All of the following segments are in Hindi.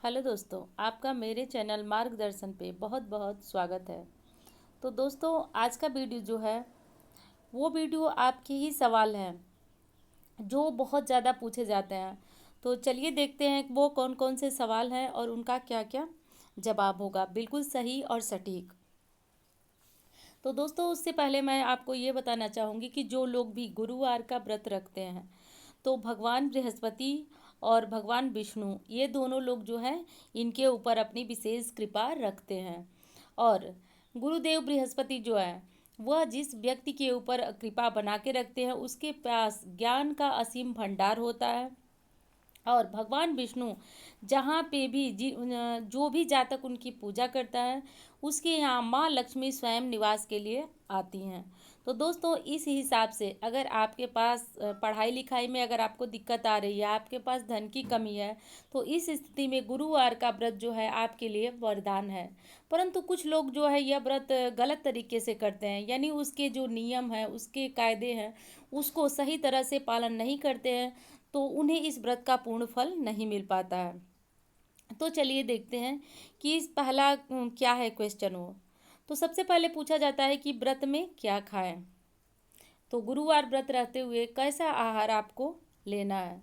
हेलो दोस्तों, आपका मेरे चैनल मार्गदर्शन पे बहुत बहुत स्वागत है। तो दोस्तों, आज का वीडियो जो है वो वीडियो आपके ही सवाल हैं जो बहुत ज़्यादा पूछे जाते हैं। तो चलिए देखते हैं वो कौन कौन से सवाल हैं और उनका क्या क्या जवाब होगा, बिल्कुल सही और सटीक। तो दोस्तों, उससे पहले मैं आपको ये बताना चाहूँगी कि जो लोग भी गुरुवार का व्रत रखते हैं तो भगवान बृहस्पति और भगवान विष्णु ये दोनों लोग जो हैं इनके ऊपर अपनी विशेष कृपा रखते हैं। और गुरुदेव बृहस्पति जो है वह जिस व्यक्ति के ऊपर कृपा बना के रखते हैं उसके पास ज्ञान का असीम भंडार होता है। और भगवान विष्णु जहाँ पे भी जो भी जातक उनकी पूजा करता है उसके यहाँ माँ लक्ष्मी स्वयं निवास के लिए आती हैं। तो दोस्तों, इस हिसाब से अगर आपके पास पढ़ाई लिखाई में अगर आपको दिक्कत आ रही है, आपके पास धन की कमी है, तो इस स्थिति में गुरुवार का व्रत जो है आपके लिए वरदान है। परंतु कुछ लोग जो है यह व्रत गलत तरीके से करते हैं, यानी उसके जो नियम हैं, उसके कायदे हैं, उसको सही तरह से पालन नहीं करते हैं, तो उन्हें इस व्रत का पूर्ण फल नहीं मिल पाता है। तो चलिए देखते हैं कि इस पहला क्या है क्वेश्चन वो। तो सबसे पहले पूछा जाता है कि व्रत में क्या खाएं। तो गुरुवार व्रत रहते हुए कैसा आहार आपको लेना है।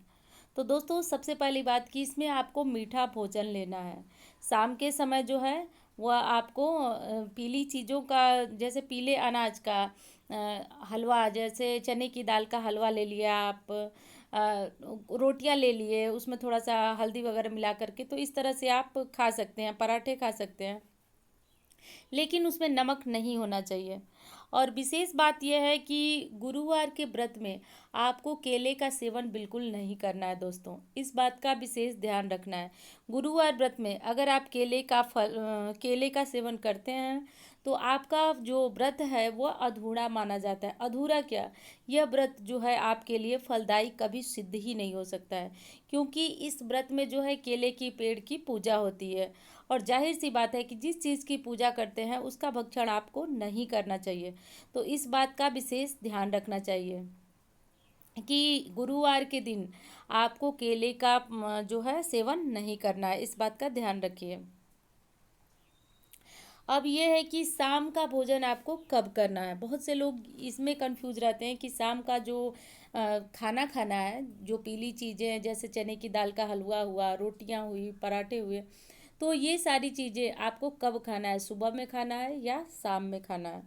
तो दोस्तों, सबसे पहली बात कि इसमें आपको मीठा भोजन लेना है। शाम के समय जो है वह आपको पीली चीज़ों का, जैसे पीले अनाज का हलवा, जैसे चने की दाल का हलवा ले लिया आप, रोटियां ले लिए, उसमें थोड़ा सा हल्दी वगैरह मिला करके, तो इस तरह से आप खा सकते हैं, पराठे खा सकते हैं, लेकिन उसमें नमक नहीं होना चाहिए। और विशेष बात यह है कि गुरुवार के व्रत में आपको केले का सेवन बिल्कुल नहीं करना है दोस्तों, इस बात का विशेष ध्यान रखना है। गुरुवार व्रत में अगर आप केले का सेवन करते हैं तो आपका जो व्रत है वो अधूरा माना जाता है। अधूरा क्या, यह व्रत जो है आपके लिए फलदायी कभी सिद्ध ही नहीं हो सकता है, क्योंकि इस व्रत में जो है केले की पेड़ की पूजा होती है। और जाहिर सी बात है कि जिस चीज़ की पूजा करते हैं उसका भक्षण आपको नहीं करना चाहिए। तो इस बात का विशेष ध्यान रखना चाहिए कि गुरुवार के दिन आपको केले का जो है सेवन नहीं करना है, इस बात का ध्यान रखिए। अब ये है कि शाम का भोजन आपको कब करना है। बहुत से लोग इसमें कंफ्यूज रहते हैं कि शाम का जो खाना खाना है, जो पीली चीज़ें हैं जैसे चने की दाल का हलवा हुआ, रोटियां हुई, पराठे हुए, तो ये सारी चीज़ें आपको कब खाना है, सुबह में खाना है या शाम में खाना है।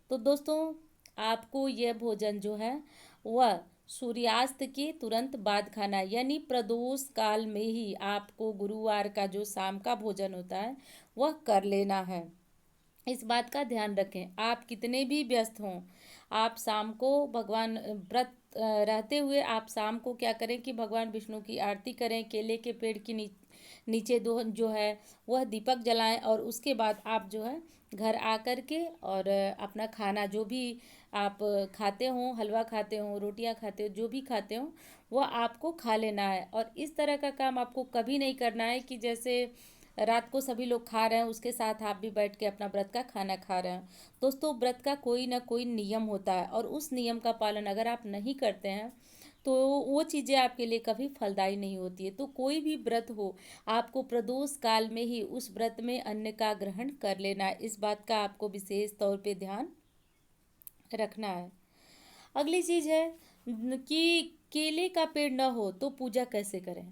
तो दोस्तों, आपको यह भोजन जो है वह सूर्यास्त के तुरंत बाद खाना है, यानी प्रदोष काल में ही आपको गुरुवार का जो शाम का भोजन होता है वह कर लेना है। इस बात का ध्यान रखें, आप कितने भी व्यस्त हों, आप शाम को भगवान व्रत रहते हुए आप शाम को क्या करें कि भगवान विष्णु की आरती करें, केले के पेड़ की नीचे दो जो है वह दीपक जलाएं, और उसके बाद आप जो है घर आकर के और अपना खाना जो भी आप खाते हों, हलवा खाते हों, रोटियां खाते हो, जो भी खाते हों, वह आपको खा लेना है। और इस तरह का काम आपको कभी नहीं करना है कि जैसे रात को सभी लोग खा रहे हैं उसके साथ आप भी बैठ के अपना व्रत का खाना खा रहे हैं। दोस्तों, व्रत का कोई ना कोई नियम होता है और उस नियम का पालन अगर आप नहीं करते हैं तो वो चीज़ें आपके लिए कभी फलदायी नहीं होती है। तो कोई भी व्रत हो, आपको प्रदोष काल में ही उस व्रत में अन्न का ग्रहण कर लेना है, इस बात का आपको विशेष तौर पे ध्यान रखना है। अगली चीज़ है कि केले का पेड़ न हो तो पूजा कैसे करें।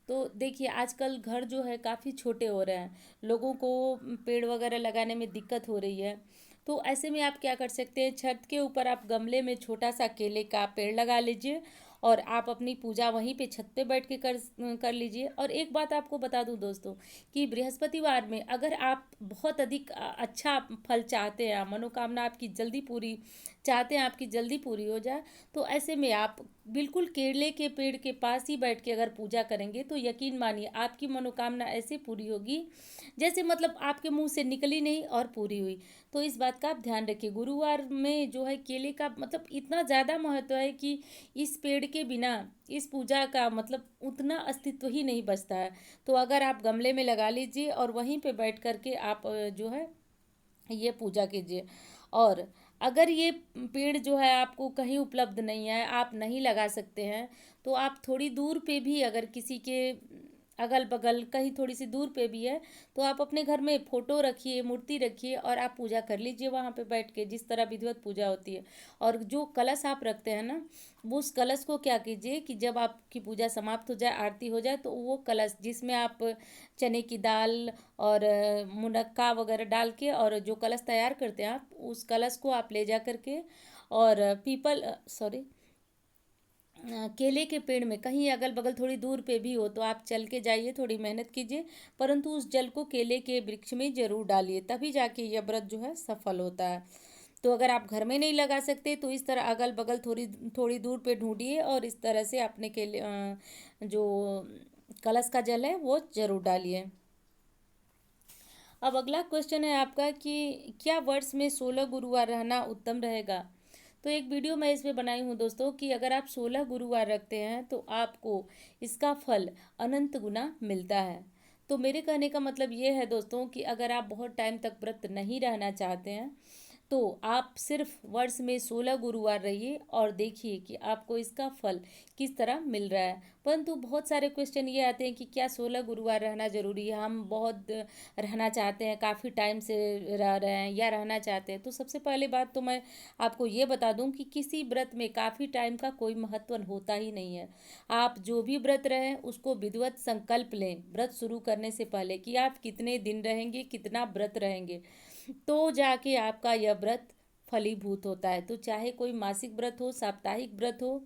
तो देखिए, आजकल घर जो है काफ़ी छोटे हो रहे हैं, लोगों को पेड़ वगैरह लगाने में दिक्कत हो रही है। तो ऐसे में आप क्या कर सकते हैं, छत के ऊपर आप गमले में छोटा सा केले का पेड़ लगा लीजिए और आप अपनी पूजा वहीं पे छत पे बैठ के कर कर लीजिए। और एक बात आपको बता दूं दोस्तों कि बृहस्पतिवार में अगर आप बहुत अधिक अच्छा फल चाहते हैं, मनोकामना आपकी जल्दी पूरी चाहते हैं, आपकी जल्दी पूरी हो जाए, तो ऐसे में आप बिल्कुल केले के पेड़ के पास ही बैठ के अगर पूजा करेंगे तो यकीन मानिए आपकी मनोकामना ऐसे पूरी होगी जैसे मतलब आपके मुंह से निकली नहीं और पूरी हुई। तो इस बात का आप ध्यान रखिए। गुरुवार में जो है केले का मतलब इतना ज़्यादा महत्व है कि इस पेड़ के बिना इस पूजा का मतलब उतना अस्तित्व ही नहीं बचता है। तो अगर आप गमले में लगा लीजिए और वहीं पे बैठ करके आप जो है ये पूजा कीजिए। और अगर ये पेड़ जो है आपको कहीं उपलब्ध नहीं है, आप नहीं लगा सकते हैं, तो आप थोड़ी दूर पे भी अगर किसी के अगल बगल कहीं थोड़ी सी दूर पे भी है तो आप अपने घर में फोटो रखिए, मूर्ति रखिए और आप पूजा कर लीजिए वहाँ पे बैठ के, जिस तरह विधिवत पूजा होती है। और जो कलश आप रखते हैं ना, वो उस कलश को क्या कीजिए कि जब आपकी पूजा समाप्त हो जाए, आरती हो जाए, तो वो कलश जिसमें आप चने की दाल और मुनक्का वगैरह डाल के और जो कलश तैयार करते हैं आप, उस कलश को आप ले जा करके और पीपल सॉरी केले के पेड़ में कहीं अगल बगल थोड़ी दूर पे भी हो तो आप चल के जाइए, थोड़ी मेहनत कीजिए, परंतु उस जल को केले के वृक्ष में ज़रूर डालिए, तभी जाके यह व्रत जो है सफल होता है। तो अगर आप घर में नहीं लगा सकते तो इस तरह अगल बगल थोड़ी थोड़ी दूर पे ढूंढिए और इस तरह से अपने केले जो कलश का जल है वो ज़रूर डालिए। अब अगला क्वेश्चन है आपका कि क्या वर्ष में 16 गुरुवार रहना उत्तम रहेगा। तो एक वीडियो मैं इसमें बनाई हूँ दोस्तों कि अगर आप 16 गुरुवार रखते हैं तो आपको इसका फल अनंत गुना मिलता है। तो मेरे कहने का मतलब ये है दोस्तों कि अगर आप बहुत टाइम तक व्रत नहीं रहना चाहते हैं तो आप सिर्फ वर्ष में 16 गुरुवार रहिए और देखिए कि आपको इसका फल किस तरह मिल रहा है। परंतु बहुत सारे क्वेश्चन ये आते हैं कि क्या 16 गुरुवार रहना ज़रूरी है, हम बहुत रहना चाहते हैं, काफ़ी टाइम से रह रहे हैं या रहना चाहते हैं। तो सबसे पहले बात तो मैं आपको ये बता दूं कि किसी व्रत में काफ़ी टाइम का कोई महत्व होता ही नहीं है। आप जो भी व्रत रहें उसको विधिवत संकल्प लें व्रत शुरू करने से पहले कि आप कितने दिन रहेंगे, कितना व्रत रहेंगे, तो जाके आपका यह व्रत फलीभूत होता है। तो चाहे कोई मासिक व्रत हो, साप्ताहिक व्रत हो,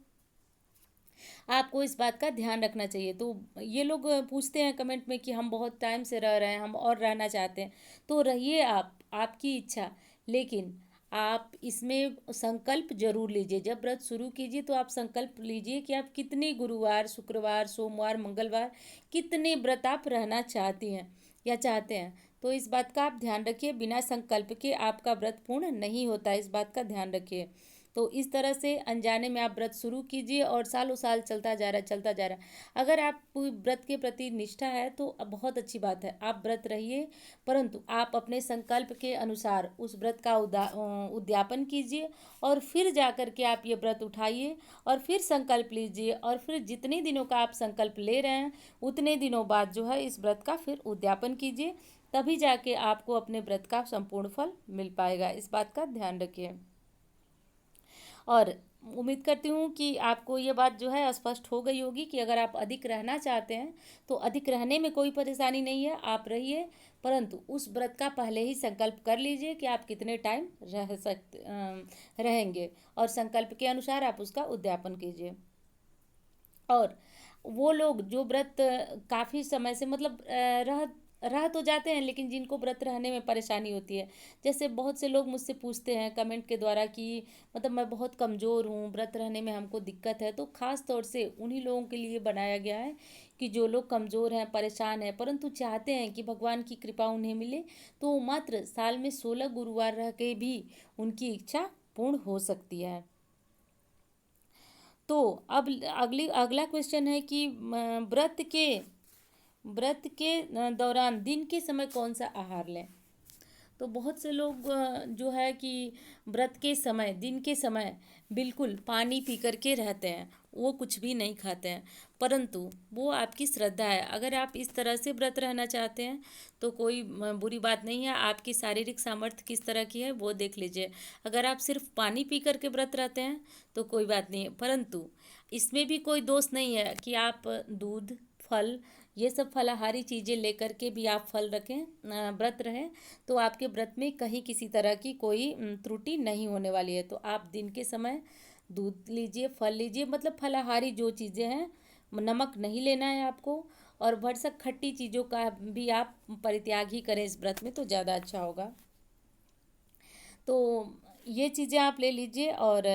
आपको इस बात का ध्यान रखना चाहिए। तो ये लोग पूछते हैं कमेंट में कि हम बहुत टाइम से रह रहे हैं, हम और रहना चाहते हैं, तो रहिए आप, आपकी इच्छा, लेकिन आप इसमें संकल्प जरूर लीजिए। जब व्रत शुरू कीजिए तो आप संकल्प लीजिए कि आप कितने गुरुवार, शुक्रवार, सोमवार, मंगलवार, कितने व्रत आप रहना चाहती हैं या चाहते हैं। तो इस बात का आप ध्यान रखिए, बिना संकल्प के आपका व्रत पूर्ण नहीं होता, इस बात का ध्यान रखिए। तो इस तरह से अनजाने में आप व्रत शुरू कीजिए और सालों साल चलता जा रहा है, चलता जा रहा है। अगर आप व्रत के प्रति निष्ठा है तो अब बहुत अच्छी बात है, आप व्रत रहिए, परंतु आप अपने संकल्प के अनुसार उस व्रत का उद्यापन कीजिए और फिर जा कर के आप ये व्रत उठाइए और फिर संकल्प लीजिए और फिर जितने दिनों का आप संकल्प ले रहे हैं उतने दिनों बाद जो है इस व्रत का फिर उद्यापन कीजिए, तभी जाके आपको अपने व्रत का संपूर्ण फल मिल पाएगा। इस बात का ध्यान रखिए और उम्मीद करती हूँ कि आपको ये बात जो है स्पष्ट हो गई होगी कि अगर आप अधिक रहना चाहते हैं तो अधिक रहने में कोई परेशानी नहीं है, आप रहिए, परंतु उस व्रत का पहले ही संकल्प कर लीजिए कि आप कितने टाइम रहेंगे और संकल्प के अनुसार आप उसका उद्यापन कीजिए। और वो लोग जो व्रत काफ़ी समय से मतलब रह तो जाते हैं, लेकिन जिनको व्रत रहने में परेशानी होती है, जैसे बहुत से लोग मुझसे पूछते हैं कमेंट के द्वारा कि मतलब मैं बहुत कमज़ोर हूँ, व्रत रहने में हमको दिक्कत है, तो ख़ास तौर से उन्हीं लोगों के लिए बनाया गया है कि जो लोग कमज़ोर हैं, परेशान हैं, परंतु चाहते हैं कि भगवान की कृपा उन्हें मिले, तो मात्र साल में 16 गुरुवार रह के भी उनकी इच्छा पूर्ण हो सकती है। तो अब अगला क्वेश्चन है कि व्रत के दौरान दिन के समय कौन सा आहार लें। तो बहुत से लोग जो है कि व्रत के समय, दिन के समय बिल्कुल पानी पी कर के रहते हैं, वो कुछ भी नहीं खाते हैं, परंतु वो आपकी श्रद्धा है। अगर आप इस तरह से व्रत रहना चाहते हैं तो कोई बुरी बात नहीं है, आपकी शारीरिक सामर्थ्य किस तरह की है वो देख लीजिए। अगर आप सिर्फ पानी पी कर के व्रत रहते हैं तो कोई बात नहीं है, परंतु इसमें भी कोई दोष नहीं है कि आप दूध, फल, ये सब फलाहारी चीज़ें लेकर के भी आप फल रखें, व्रत रहें, तो आपके व्रत में कहीं किसी तरह की कोई त्रुटि नहीं होने वाली है। तो आप दिन के समय दूध लीजिए, फल लीजिए, मतलब फलाहारी जो चीज़ें हैं, नमक नहीं लेना है आपको, और भरसक खट्टी चीज़ों का भी आप परित्याग ही करें इस व्रत में तो ज़्यादा अच्छा होगा। तो ये चीज़ें आप ले लीजिए और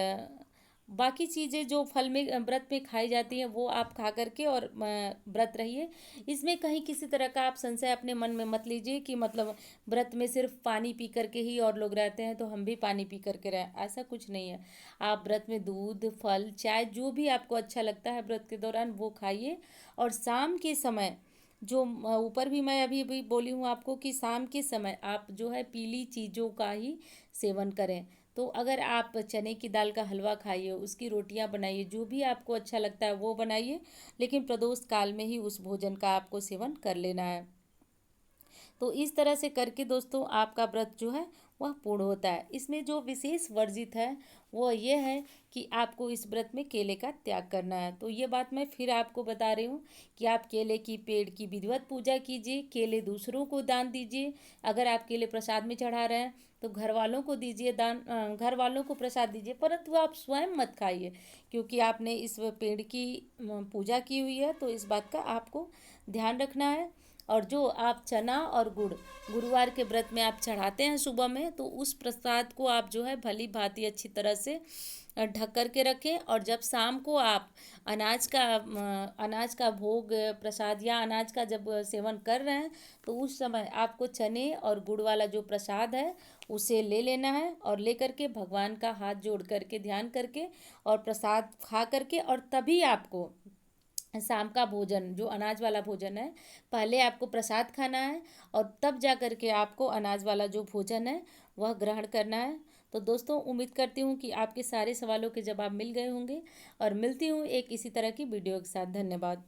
बाकी चीज़ें जो फल में व्रत में खाई जाती हैं वो आप खा करके और व्रत रहिए। इसमें कहीं किसी तरह का आप संशय अपने मन में मत लीजिए कि मतलब व्रत में सिर्फ पानी पी करके ही और लोग रहते हैं तो हम भी पानी पी करके रहें, ऐसा कुछ नहीं है। आप व्रत में दूध, फल, चाय, जो भी आपको अच्छा लगता है व्रत के दौरान वो खाइए। और शाम के समय जो ऊपर भी मैं अभी अभी बोली हूँ आपको कि शाम के समय आप जो है पीली चीज़ों का ही सेवन करें, तो अगर आप चने की दाल का हलवा खाइए, उसकी रोटियां बनाइए, जो भी आपको अच्छा लगता है वो बनाइए, लेकिन प्रदोष काल में ही उस भोजन का आपको सेवन कर लेना है। तो इस तरह से करके दोस्तों आपका व्रत जो है वह पूर्ण होता है। इसमें जो विशेष वर्जित है वो ये है कि आपको इस व्रत में केले का त्याग करना है। तो ये बात मैं फिर आपको बता रही हूँ कि आप केले की पेड़ की विधिवत पूजा कीजिए, केले दूसरों को दान दीजिए। अगर आप केले प्रसाद में चढ़ा रहे हैं तो घर वालों को दीजिए दान, घर वालों को प्रसाद दीजिए, परंतु आप स्वयं मत खाइए, क्योंकि आपने इस पेड़ की पूजा की हुई है। तो इस बात का आपको ध्यान रखना है। और जो आप चना और गुड़ गुरुवार के व्रत में आप चढ़ाते हैं सुबह में, तो उस प्रसाद को आप जो है भली भांति अच्छी तरह से ढक कर के रखें। और जब शाम को आप अनाज का भोग प्रसाद या अनाज का जब सेवन कर रहे हैं, तो उस समय आपको चने और गुड़ वाला जो प्रसाद है उसे ले लेना है, और ले करके भगवान का हाथ जोड़ करके ध्यान करके और प्रसाद खा करके, और तभी आपको शाम का भोजन जो अनाज वाला भोजन है, पहले आपको प्रसाद खाना है और तब जा कर के आपको अनाज वाला जो भोजन है वह ग्रहण करना है। तो दोस्तों, उम्मीद करती हूँ कि आपके सारे सवालों के जवाब मिल गए होंगे, और मिलती हूँ एक इसी तरह की वीडियो के साथ। धन्यवाद।